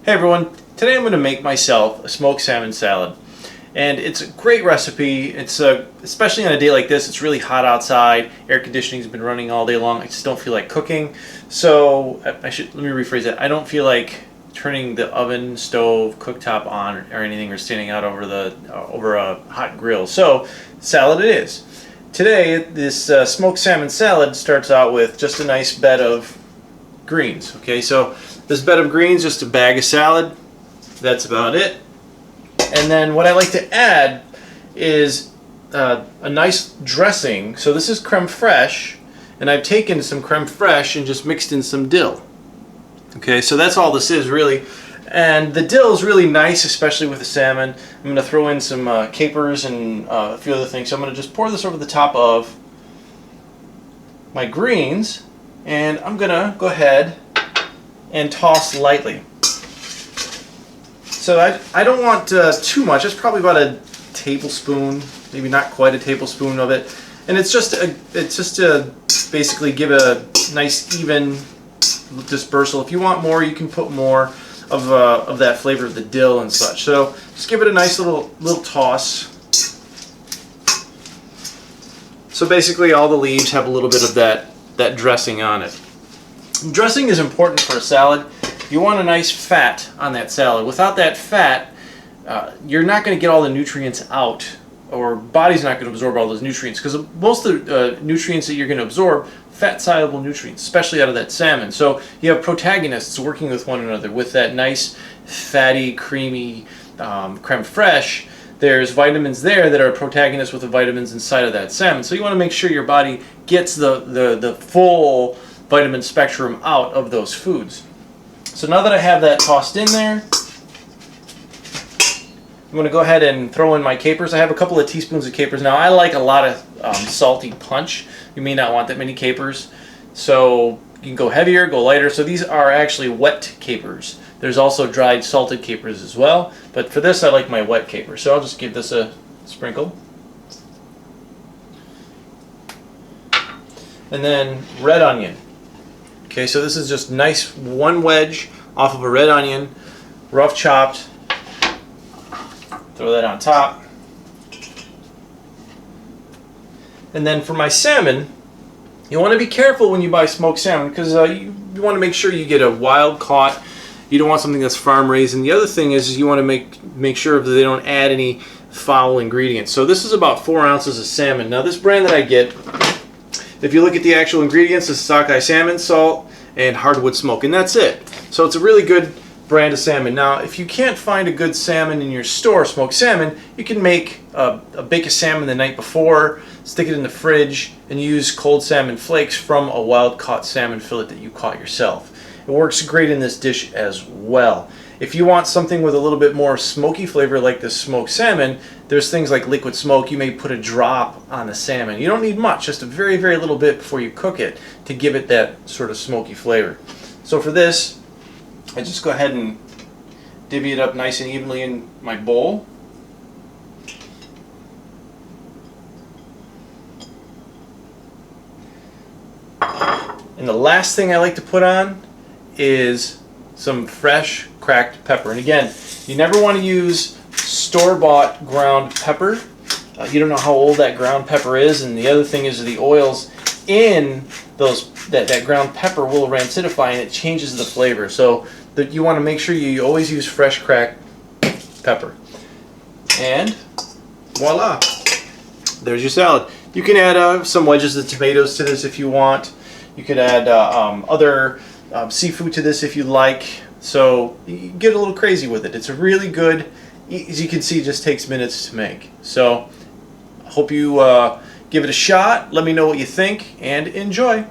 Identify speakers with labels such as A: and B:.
A: Hey everyone, today I'm going to make myself a smoked salmon salad, and it's a great recipe. It's especially on a day like this. It's really hot outside, air conditioning's been running all day long. I just don't feel like cooking, so let me rephrase that. I don't feel like turning the oven, stove, cooktop on or anything, or standing out over a hot grill. So salad it is. Today this smoked salmon salad starts out with just a nice bed of greens. Okay, so this bed of greens, just a bag of salad, that's about it. And then what I like to add is a nice dressing. So this is creme fraiche, and I've taken some creme fraiche and just mixed in some dill. Okay, so that's all this is really. And the dill is really nice, especially with the salmon. I'm going to throw in some capers and a few other things. So I'm going to just pour this over the top of my greens, and I'm going to go ahead and toss lightly. So I don't want too much. It's probably about a tablespoon, maybe not quite a tablespoon of it. And it's just to basically give a nice even dispersal. If you want more, you can put more of that flavor of the dill and such. So just give it a nice little toss. So basically all the leaves have a little bit of that dressing on it. Dressing is important for a salad. You want a nice fat on that salad. Without that fat, you're not going to get all the nutrients out, or body's not going to absorb all those nutrients, because most of the nutrients that you're going to absorb, fat-soluble nutrients, especially out of that salmon. So you have protagonists working with one another with that nice, fatty, creamy creme fraiche. There's vitamins there that are protagonists with the vitamins inside of that salmon. So you want to make sure your body gets the full vitamin spectrum out of those foods. So now that I have that tossed in there, I'm going to go ahead and throw in my capers. I have a couple of teaspoons of capers. Now I like a lot of salty punch. You may not want that many capers, so you can go heavier, go lighter. So these are actually wet capers. There's also dried salted capers as well, but for this I like my wet capers. So I'll just give this a sprinkle. And then red onion. Okay, so this is just nice one wedge off of a red onion, rough chopped. Throw that on top. And then for my salmon, you want to be careful when you buy smoked salmon, because you want to make sure you get a wild caught. You don't want something that's farm raised. And the other thing is you want to make sure that they don't add any foul ingredients. So this is about 4 ounces of salmon. Now this brand that I get, if you look at the actual ingredients, it's sockeye salmon, salt, and hardwood smoke, and that's it. So it's a really good brand of salmon. Now, if you can't find a good salmon in your store, smoked salmon, you can make a bake of salmon the night before, stick it in the fridge, and use cold salmon flakes from a wild-caught salmon fillet that you caught yourself. It works great in this dish as well. If you want something with a little bit more smoky flavor like this smoked salmon, there's things like liquid smoke. You may put a drop on the salmon. You don't need much, just a very, very little bit before you cook it to give it that sort of smoky flavor. So for this, I just go ahead and divvy it up nice and evenly in my bowl. And the last thing I like to put on is some fresh cracked pepper. And again, you never want to use store-bought ground pepper. You don't know how old that ground pepper is, and the other thing is the oils in that ground pepper will rancidify and it changes the flavor. So you want to make sure you always use fresh cracked pepper. And voila, there's your salad. You can add some wedges of tomatoes to this if you want. You could add other seafood to this if you like. So you get a little crazy with it. It's a really good, as you can see, it just takes minutes to make. So I hope you give it a shot. Let me know what you think and enjoy.